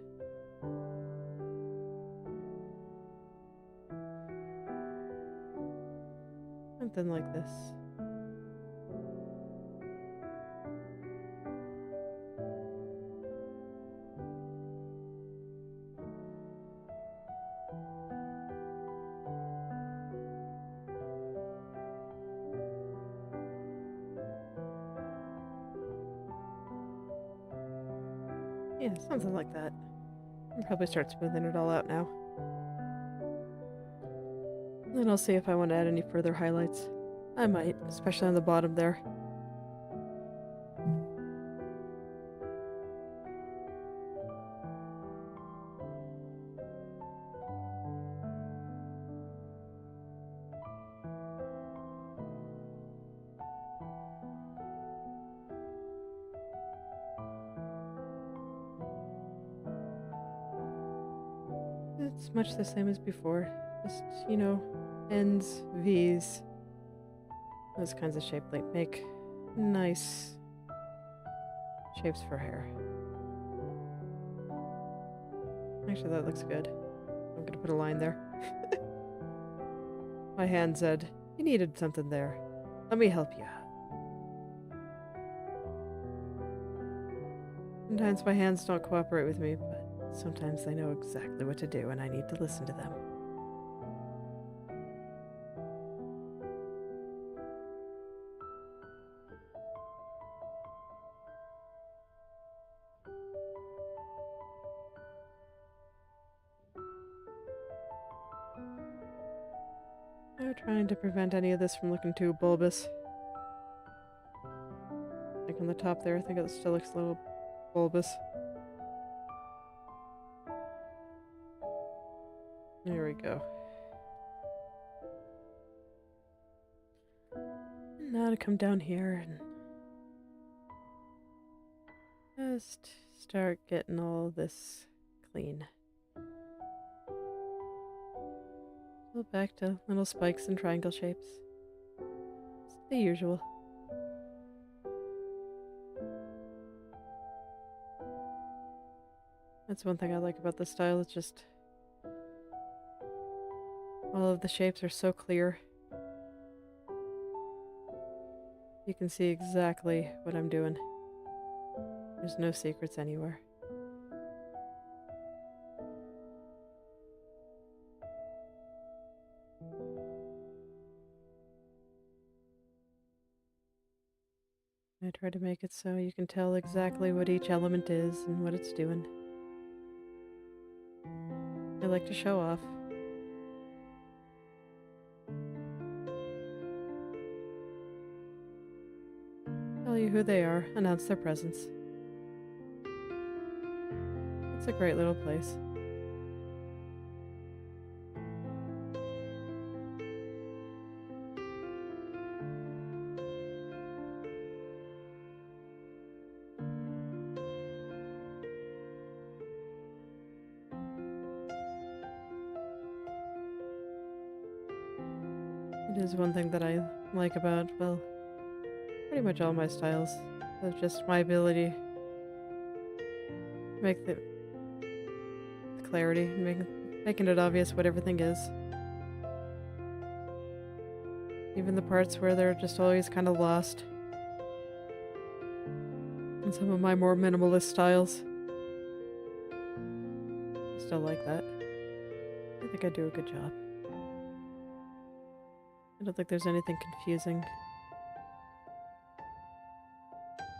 Something like this. Yeah, something like that. I'll probably start smoothing it all out now. And then I'll see if I want to add any further highlights. I might, especially on the bottom there. It's much the same as before. Just, you know, N's, V's, those kinds of shapes like make nice shapes for hair. Actually, that looks good. I'm gonna put a line there. My hand said, "You needed something there. Let me help you." Sometimes my hands don't cooperate with me, but sometimes they know exactly what to do and I need to listen to them. I'm trying to prevent any of this from looking too bulbous. Like on the top there, I think it still looks a little bulbous. There we go. And now to come down here and just start getting all this clean. Go back to little spikes and triangle shapes. It's the usual. That's one thing I like about this style, it's just all of the shapes are so clear. You can see exactly what I'm doing. There's no secrets anywhere. I try to make it so you can tell exactly what each element is and what it's doing. I like to show off. Tell you who they are, announce their presence. It's a great little place. It is one thing that I like about, well, pretty much all my styles. Of just my ability to make the clarity and making it obvious what everything is. Even the parts where they're just always kind of lost. In some of my more minimalist styles. I still like that. I think I do a good job. I don't think there's anything confusing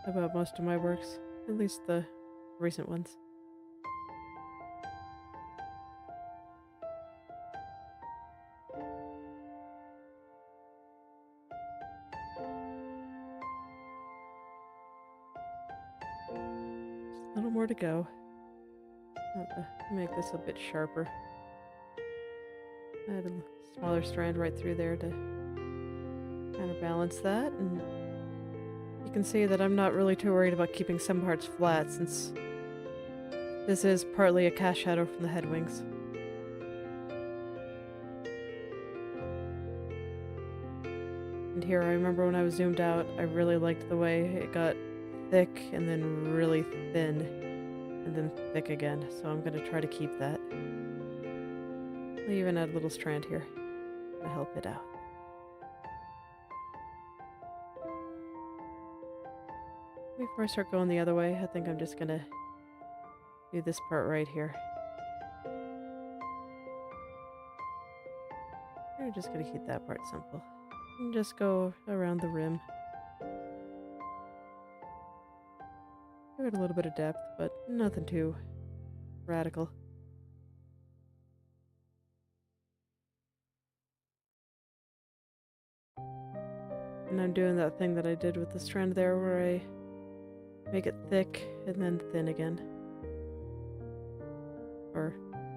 about most of my works, at least the recent ones. Just a little more to go. Make this a bit sharper. Add a smaller strand right through there to kind of balance that, and you can see that I'm not really too worried about keeping some parts flat since this is partly a cast shadow from the head wings. And here, I remember when I was zoomed out, I really liked the way it got thick and then really thin and then thick again. So I'm going to try to keep that. I'll even add a little strand here to help it out. Before I start going the other way, I think I'm just going to do this part right here. I'm just going to keep that part simple. And just go around the rim. Give it a little bit of depth, but nothing too radical. And I'm doing that thing that I did with the strand there where I make it thick and then thin again.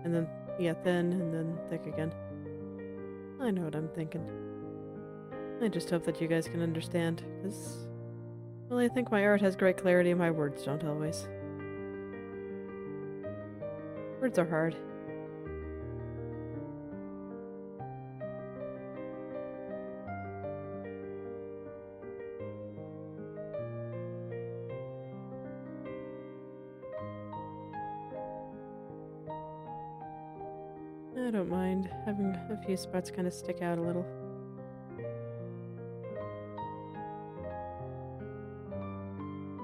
And then, yeah, thin and then thick again. I know what I'm thinking. I just hope that you guys can understand, because, well, I think my art has great clarity and my words don't always. Words are hard. I don't mind having a few spots kind of stick out a little.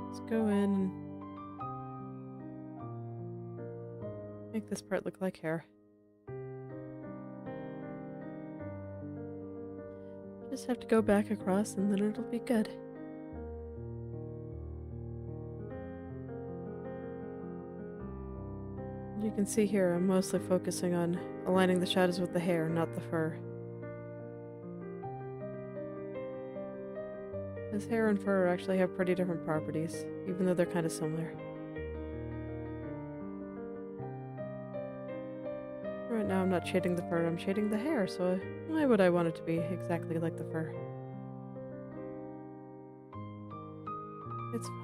Let's go in and make this part look like hair. Just have to go back across and then it'll be good. As you can see here, I'm mostly focusing on aligning the shadows with the hair, not the fur. Because hair and fur actually have pretty different properties, even though they're kind of similar. Right now I'm not shading the fur, I'm shading the hair, so why would I want it to be exactly like the fur? It's fine.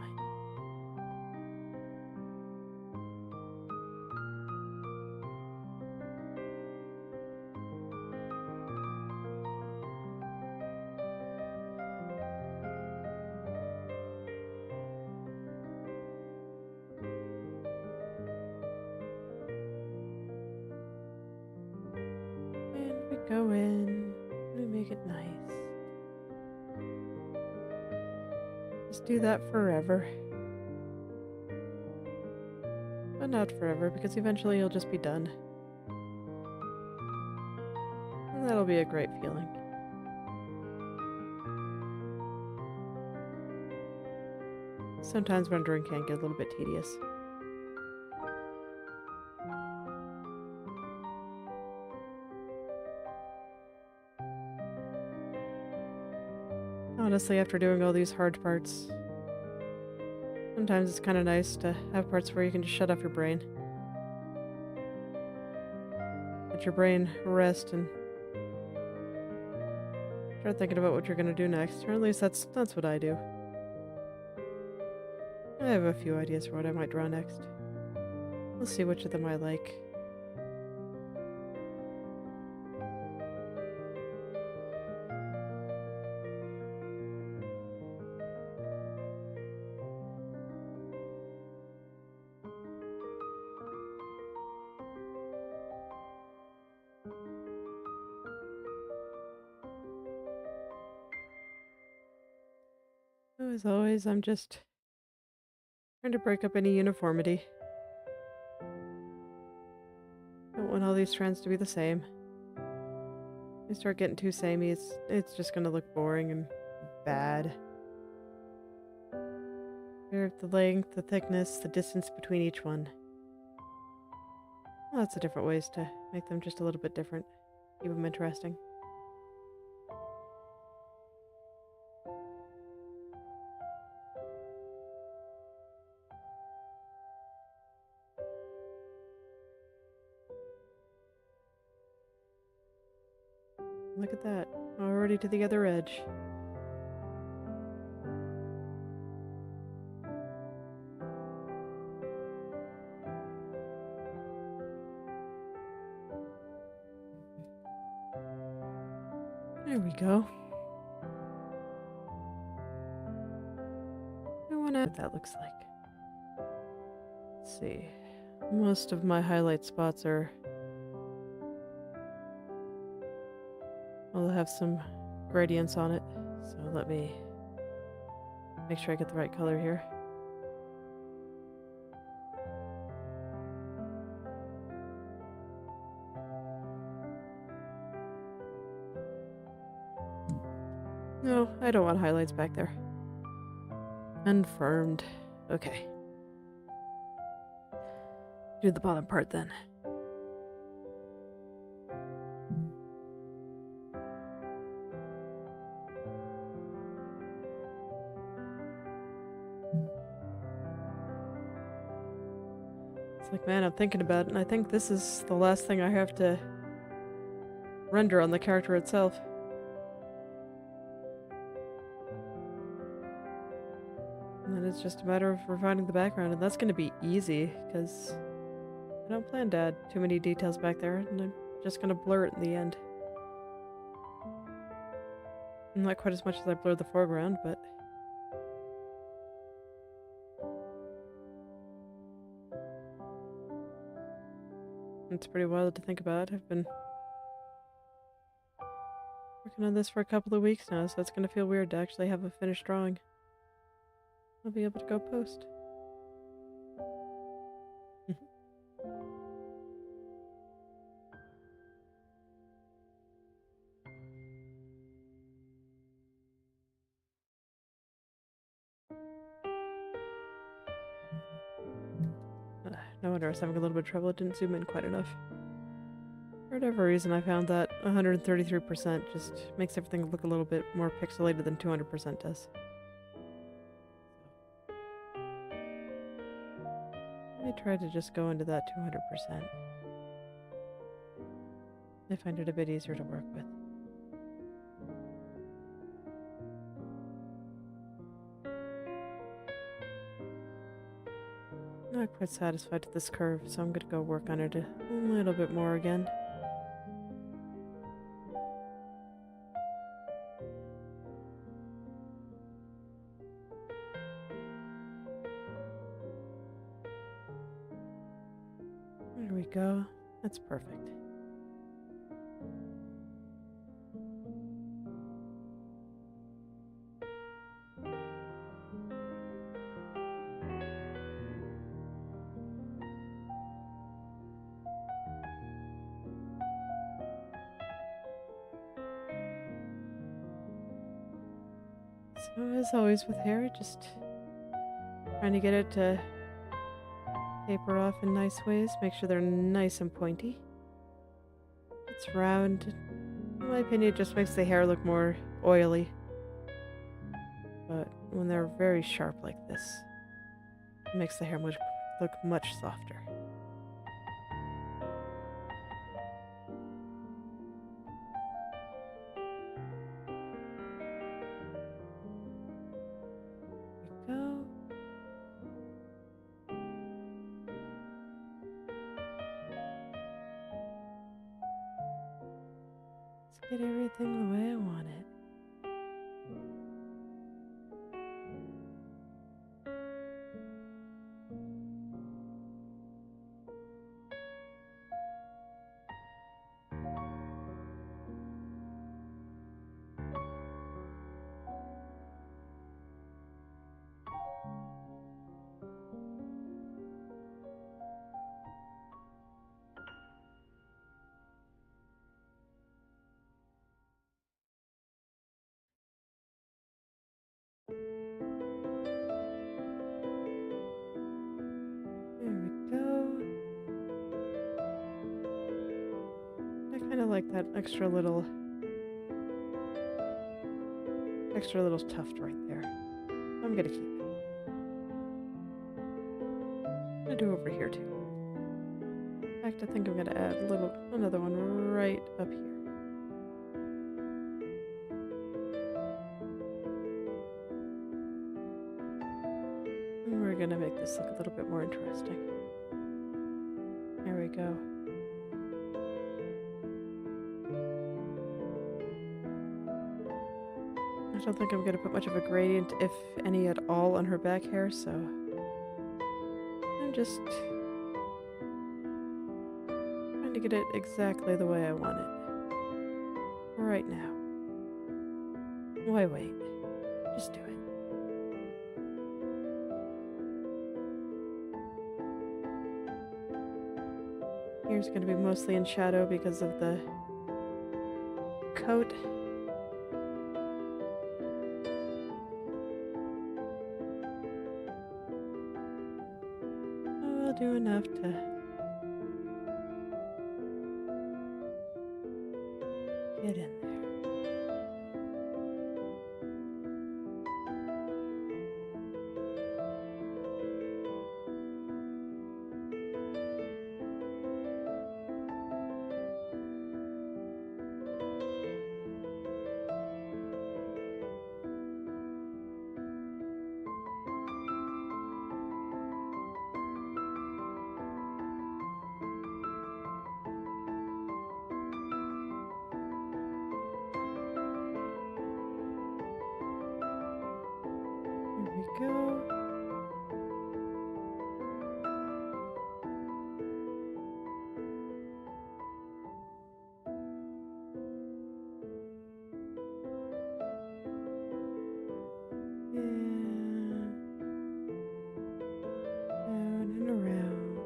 Go in, we make it nice. Just do that forever. But not forever, because eventually you'll just be done. And that'll be a great feeling. Sometimes rendering can get a little bit tedious. Honestly, after doing all these hard parts, sometimes it's kind of nice to have parts where you can just shut off your brain. Let your brain rest and start thinking about what you're going to do next. Or at least that's what I do. I have a few ideas for what I might draw next. We'll see which of them I like. As always, I'm just trying to break up any uniformity. Don't want all these strands to be the same. If they start getting too samey, it's just gonna look boring and bad. Here, the length, the thickness, the distance between each one. Lots of different ways to make them just a little bit different. Keep them interesting. Look at that. Already to the other edge. There we go. what that looks like. Let's see. Most of my highlight spots are... I'll have some gradients on it, so let me make sure I get the right color here. No, I don't want highlights back there. Confirmed. Okay. Do the bottom part then. It's like, man, I'm thinking about it, and I think this is the last thing I have to render on the character itself. And then it's just a matter of refining the background, and that's going to be easy, because I don't plan to add too many details back there, and I'm just going to blur it in the end. Not quite as much as I blurred the foreground, but... it's pretty wild to think about. I've been working on this for a couple of weeks now, so it's going to feel weird to actually have a finished drawing. I'll be able to go post. No wonder I was having a little bit of trouble. It didn't zoom in quite enough. For whatever reason, I found that 133% just makes everything look a little bit more pixelated than 200% does. I try to just go into that 200%. I find it a bit easier to work with. Not quite satisfied with this curve, so I'm going to go work on it a little bit more again. There we go. That's perfect. So as always with hair, just trying to get it to taper off in nice ways, make sure they're nice and pointy. It's round. In my opinion, it just makes the hair look more oily. But when they're very sharp like this, it makes the hair look much softer. There we go. Let's get everything the way I want it. There we go. I kind of like that extra little tuft right there. I'm gonna keep it. I'm gonna do over here too. In fact, I think I'm gonna add another one right up here. And we're gonna make this look a little bit more interesting. There we go. don't think I'm going to put much of a gradient, if any at all, on her back hair, so I'm just trying to get it exactly the way I want it right now. Why wait? Just do it. Here's going to be mostly in shadow because of the coat. I'll do enough to get in there. Here we go. Down and around.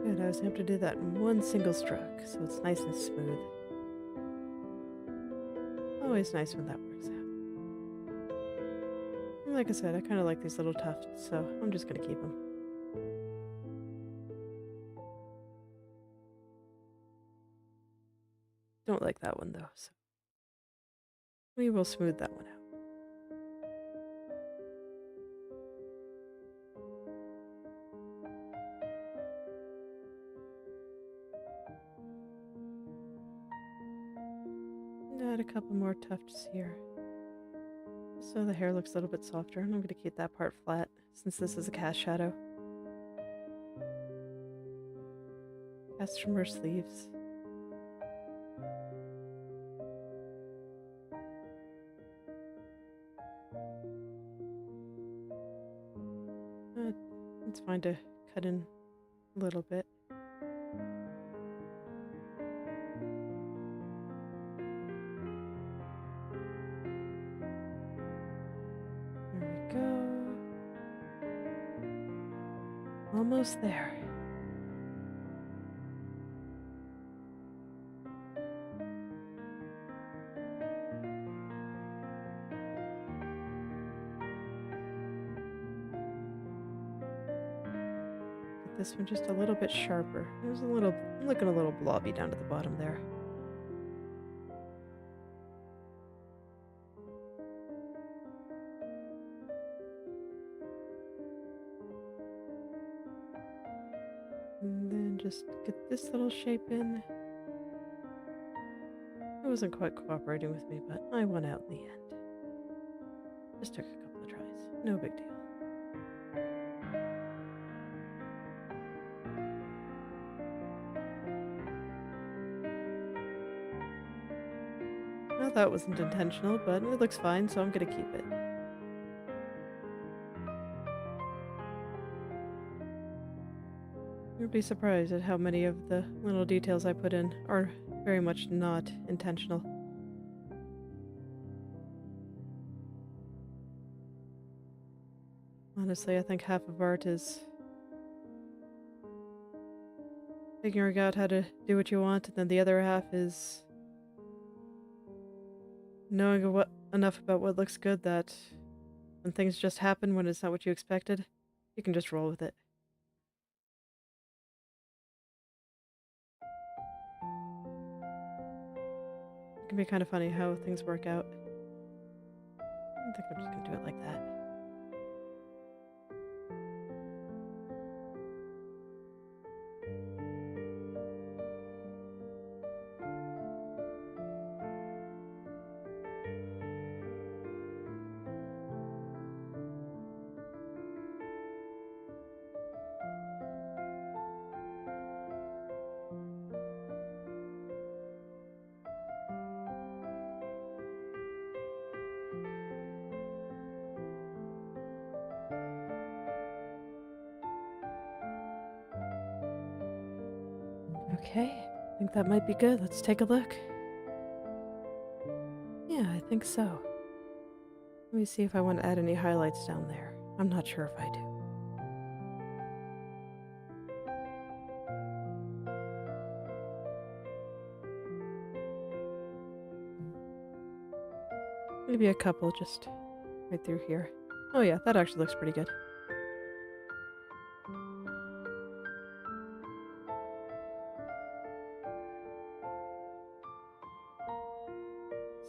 Good, I was able to do that in one single stroke, so it's nice and smooth. Always nice when that works out. And like I said, I kind of like these little tufts, so I'm just going to keep them. Don't like that one though, so we will smooth that one out. Add a couple more tufts here, so the hair looks a little bit softer, and I'm going to keep that part flat since this is a cast shadow. Cast from her sleeves. It's fine to cut in a little bit. There we go. Almost there. This one just a little bit sharper. It was looking a little blobby down to the bottom there. And then just get this little shape in. It wasn't quite cooperating with me, but I won out in the end. Just took a couple of tries. No big deal. Well, that wasn't intentional, but it looks fine, so I'm gonna keep it. You'd be surprised at how many of the little details I put in are very much not intentional. Honestly, I think half of art is figuring out how to do what you want, and then the other half is knowing enough about what looks good that when things just happen when it's not what you expected, you can just roll with it. It can be kind of funny how things work out. I think I'm just gonna do it like that. Okay, I think that might be good. Let's take a look. Yeah, I think so. Let me see if I want to add any highlights down there. I'm not sure if I do. Maybe a couple just right through here. Oh yeah, that actually looks pretty good.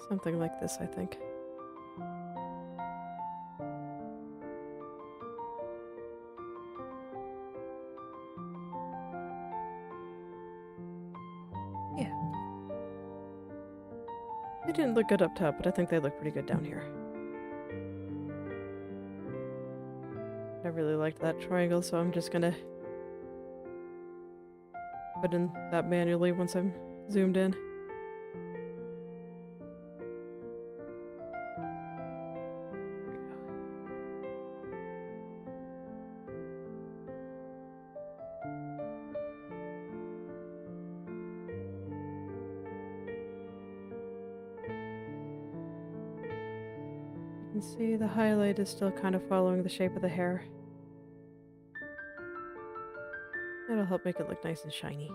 Something like this, I think. Yeah. They didn't look good up top, but I think they look pretty good down here. I really liked that triangle, so I'm just gonna put in that manually once I'm zoomed in. You can see the highlight is still kind of following the shape of the hair. That'll help make it look nice and shiny.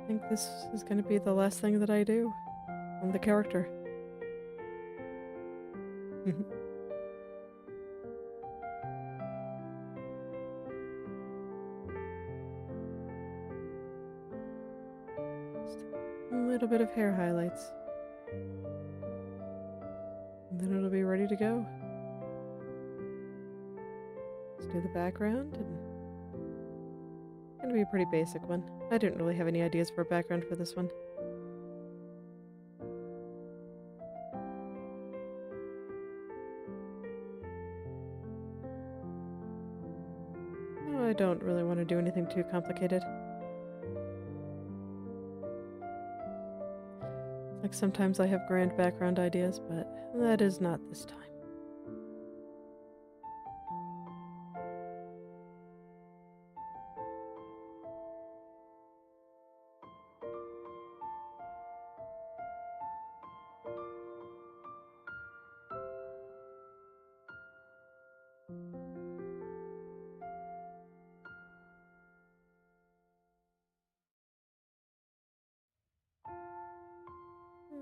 I think this is going to be the last thing that I do on the character. Just a little bit of hair highlights. And then it'll be ready to go. Let's do the background. And it's going to be a pretty basic one. I didn't really have any ideas for a background for this one. I don't really want to do anything too complicated. Like sometimes I have grand background ideas, but that is not this time.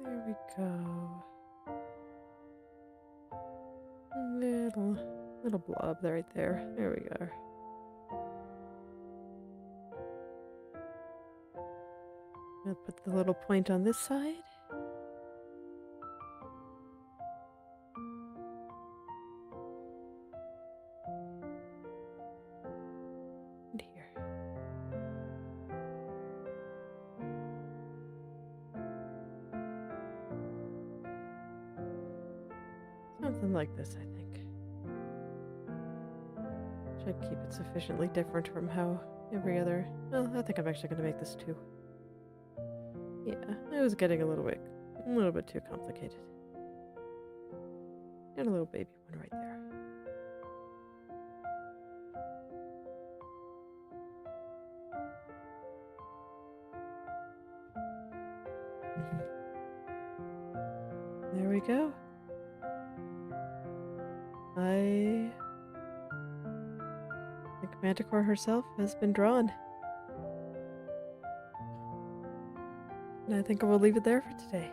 There we go. Little blob right there. There we go. I'll put the little point on this side. And here. Something like this, I think. Should keep it sufficiently different from how every other... Well, I think I'm actually going to make this too. Yeah, it was getting a little bit too complicated. And a little baby one right there. There we go. I think Manticore herself has been drawn. And I think I will leave it there for today.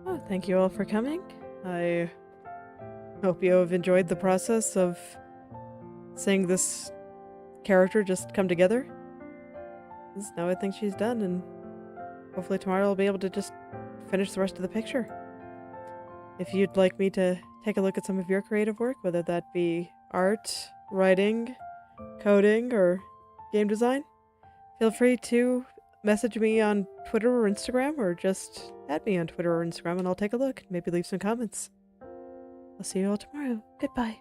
Oh, thank you all for coming. I hope you have enjoyed the process of seeing this character just come together. Because now I think she's done, and hopefully tomorrow I'll be able to just finish the rest of the picture. If you'd like me to take a look at some of your creative work, whether that be art, writing, coding, or game design, feel free to message me on Twitter or Instagram, or just add me on Twitter or Instagram and I'll take a look. Maybe leave some comments. I'll see you all tomorrow. Goodbye.